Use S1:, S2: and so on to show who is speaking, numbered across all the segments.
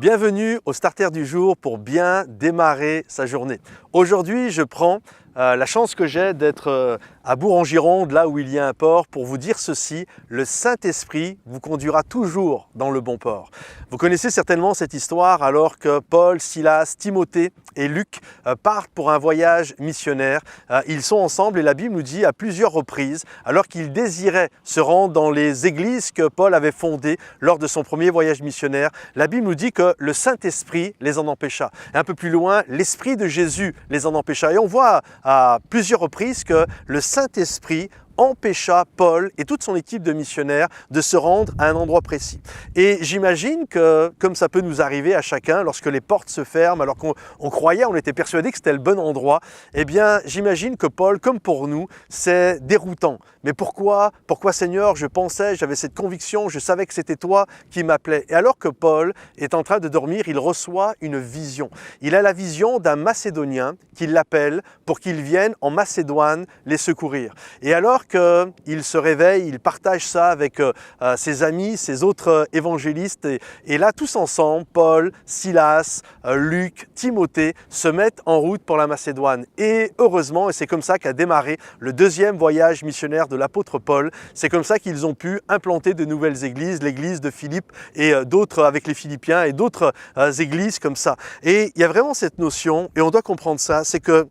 S1: Bienvenue au Starter du jour pour bien démarrer sa journée. Aujourd'hui, je prends la chance que j'ai d'être à Bourg-en-Gironde, là où il y a un port, pour vous dire ceci: le Saint-Esprit vous conduira toujours dans le bon port. Vous connaissez certainement cette histoire alors que Paul, Silas, Timothée et Luc partent pour un voyage missionnaire. Ils sont ensemble et la Bible nous dit à plusieurs reprises, alors qu'ils désiraient se rendre dans les églises que Paul avait fondées lors de son premier voyage missionnaire, la Bible nous dit que le Saint-Esprit les en empêcha. Et un peu plus loin, l'Esprit de Jésus les en empêcha. Et on voit à plusieurs reprises que le Saint-Esprit empêcha Paul et toute son équipe de missionnaires de se rendre à un endroit précis. Et j'imagine que, comme ça peut nous arriver à chacun, lorsque les portes se ferment, alors qu'on croyait, on était persuadé que c'était le bon endroit, eh bien j'imagine que Paul, comme pour nous, c'est déroutant. Mais pourquoi Seigneur, je pensais, j'avais cette conviction, je savais que c'était toi qui m'appelais. Et alors que Paul est en train de dormir, il reçoit une vision. Il a la vision d'un Macédonien qui l'appelle pour qu'il vienne en Macédoine les secourir. Et alors qu'il se réveille, il partage ça avec ses amis, ses autres évangélistes. Et là, tous ensemble, Paul, Silas, Luc, Timothée, se mettent en route pour la Macédoine. Et heureusement, et c'est comme ça qu'a démarré le deuxième voyage missionnaire de l'apôtre Paul, c'est comme ça qu'ils ont pu implanter de nouvelles églises, l'église de Philippe et d'autres avec les Philippiens et d'autres églises comme ça. Et il y a vraiment cette notion, et on doit comprendre ça, c'est que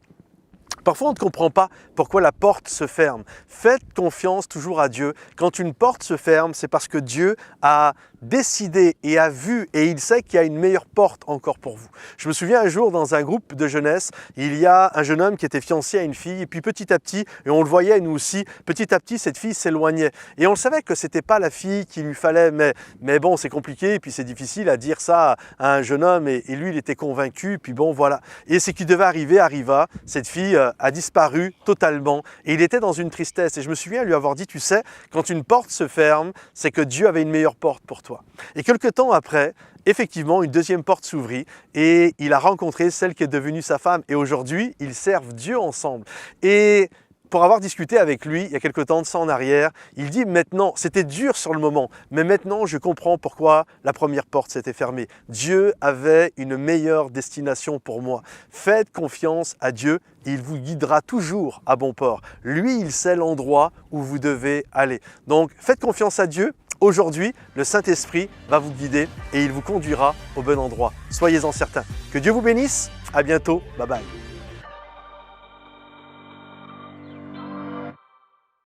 S1: parfois, on ne comprend pas pourquoi la porte se ferme. Faites confiance toujours à Dieu. Quand une porte se ferme, c'est parce que Dieu a décidé et a vu et il sait qu'il y a une meilleure porte encore pour vous. Je me souviens un jour dans un groupe de jeunesse, il y a un jeune homme qui était fiancé à une fille et puis petit à petit, et on le voyait nous aussi, petit à petit cette fille s'éloignait. Et on le savait que ce n'était pas la fille qu'il lui fallait, mais bon, c'est compliqué et puis c'est difficile à dire ça à un jeune homme et lui il était convaincu, puis bon voilà. Et ce qui devait arriver arriva, cette fille a disparu totalement et il était dans une tristesse. Et je me souviens lui avoir dit, tu sais, quand une porte se ferme, c'est que Dieu avait une meilleure porte pour toi. Et quelque temps après, effectivement, une deuxième porte s'ouvrit et il a rencontré celle qui est devenue sa femme. Et aujourd'hui, ils servent Dieu ensemble. Et pour avoir discuté avec lui il y a quelque temps de ça en arrière, il dit maintenant, c'était dur sur le moment, mais maintenant je comprends pourquoi la première porte s'était fermée. Dieu avait une meilleure destination pour moi. Faites confiance à Dieu, il vous guidera toujours à bon port. Lui, il sait l'endroit où vous devez aller. Donc faites confiance à Dieu. Aujourd'hui, le Saint-Esprit va vous guider et il vous conduira au bon endroit. Soyez-en certains. Que Dieu vous bénisse. À bientôt. Bye bye.